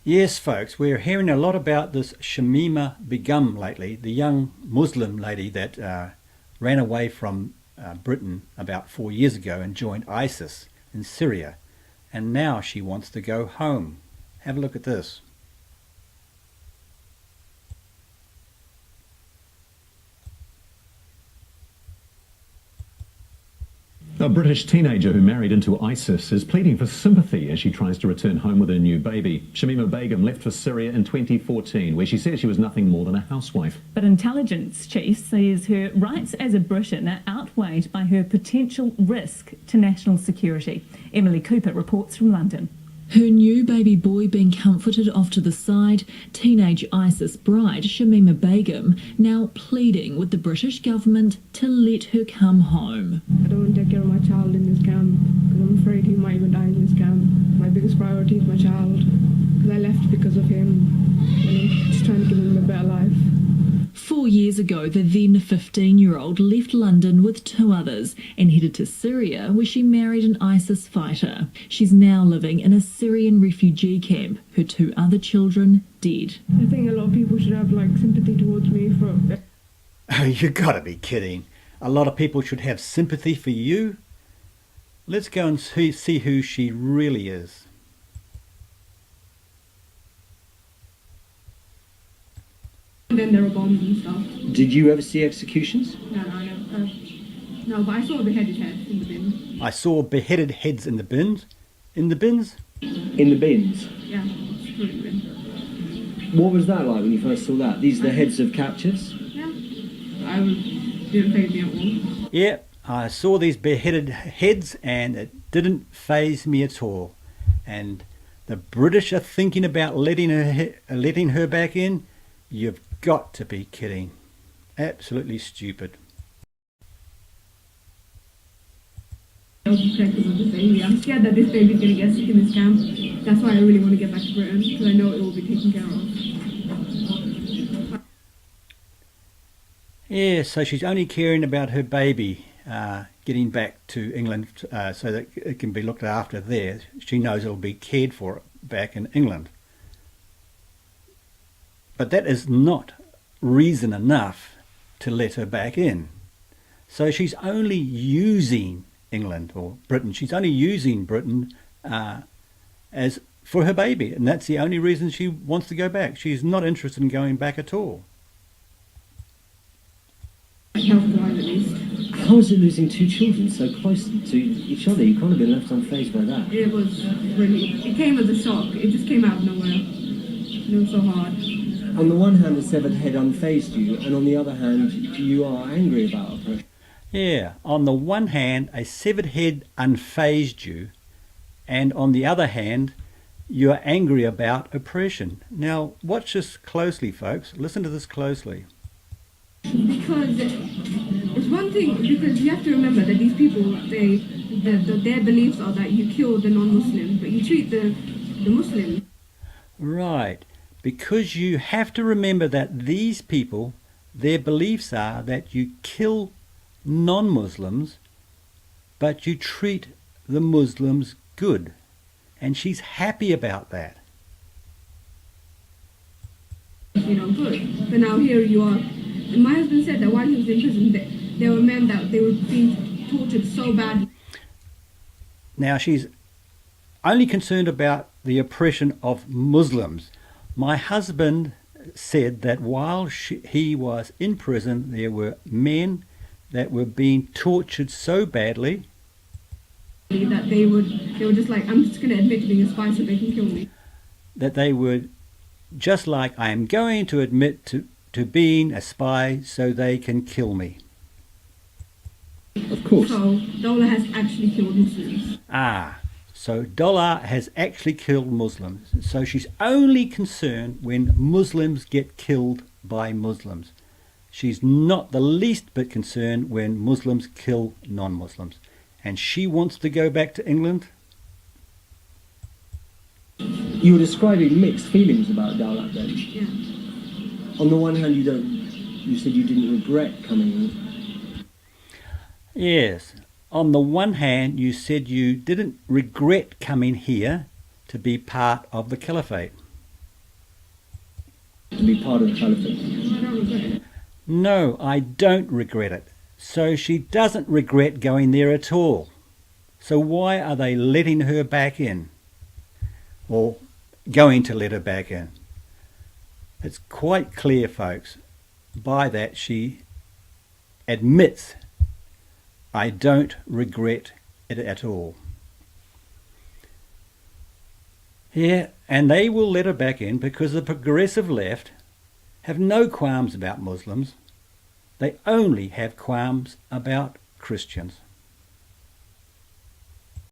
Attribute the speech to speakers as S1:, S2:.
S1: Yes, folks, we're hearing a lot about this Shamima Begum lately, the young Muslim lady that ran away from Britain about 4 years ago and joined ISIS in Syria. And now she wants to go home. Have a look at this.
S2: A British teenager who married into ISIS is pleading for sympathy as she tries to return home with her new baby. Shamima Begum left for Syria in 2014, where she said she was nothing more than a housewife.
S3: But intelligence chief says her rights as a Briton are outweighed by her potential risk to national security. Emily Cooper reports from London.
S4: Her new baby boy being comforted off to the side, teenage ISIS bride Shamima Begum now pleading with the British government to let her come home.
S5: I don't want to take care of my child in this camp because I'm afraid he might even die in this camp. My biggest priority is my child because I left because of him and I'm just trying to give him a better life.
S4: 4 years ago, the then 15-year-old left London with two others and headed to Syria, where she married an ISIS fighter. She's now living in a Syrian refugee camp, her two other children dead.
S5: I think a lot of people should have sympathy towards me for...
S1: Oh, you gotta be kidding. A lot of people should have sympathy for you. Let's go and see who she really is.
S5: And then there were bombs and stuff.
S6: Did you ever see executions?
S5: No, I never. No, but I saw a beheaded head in the bin.
S1: I saw beheaded heads in the bins. In the bins?
S6: In the bins?
S5: Yeah, it's really bin.
S6: What was that like when you first saw that? These are the heads of captives?
S5: Yeah. Didn't faze me at all.
S1: Yeah, I saw these beheaded heads and it didn't faze me at all. And the British are thinking about letting her back in? You've got to be kidding. Absolutely stupid.
S5: I'm scared that this baby's going to get sick in this camp. That's why I really want to get back to Britain, because I know it will be taken care of.
S1: Yeah, so she's only caring about her baby getting back to England so that it can be looked after there. She knows it'll be cared for back in England. But that is not reason enough to let her back in. So she's only using England or Britain. She's only using Britain as for her baby, and that's the only reason she wants to go back. She's not interested in going back at all.
S5: Health-wise, at least.
S6: How is it losing two children so close to each other? You can't have been left unfazed by that.
S5: It was really... It came as a shock. It just came out of nowhere. It was so hard.
S6: On the one hand, a severed head unfazed you, and on the other hand, you are angry about oppression.
S1: Yeah, on the one hand, a severed head unfazed you, and on the other hand, you are angry about oppression. Now, watch this closely, folks. Listen to this closely.
S5: Because it's one thing, because you have to remember that these people, their beliefs are that you kill the non-Muslims, but you treat the Muslims.
S1: Right, because you have to remember that these people, their beliefs are that you kill non-Muslims, but you treat the Muslims good. And she's happy about that.
S5: Good. But now here you are. And my husband said that while he was in prison, there were men that they were being tortured so badly.
S1: Now she's only concerned about the oppression of Muslims. My husband said that while he was in prison, there were men that were being tortured so badly
S5: that they were just like, I'm just going to admit to being a spy so they can kill me.
S1: That they were just like, I am going to admit to being a spy so they can kill me.
S6: Of course.
S5: So Dola has actually killed Muslims.
S1: So Dola has actually killed Muslims. So she's only concerned when Muslims get killed by Muslims. She's not the least bit concerned when Muslims kill non-Muslims. And she wants to go back to England.
S6: You were describing mixed feelings about Dawlat then.
S5: Yeah.
S6: On the one hand, you said you didn't regret coming in.
S1: Yes. On the one hand, you said you didn't regret coming here to be part of the caliphate.
S6: and be part of the caliphate?
S5: I don't regret it.
S1: No, I don't regret it. So she doesn't regret going there at all. So why are they letting her back in? Or going to let her back in? It's quite clear, folks. By that she admits, I don't regret it at all. Yeah, and they will let her back in because the progressive left have no qualms about Muslims. They only have qualms about Christians.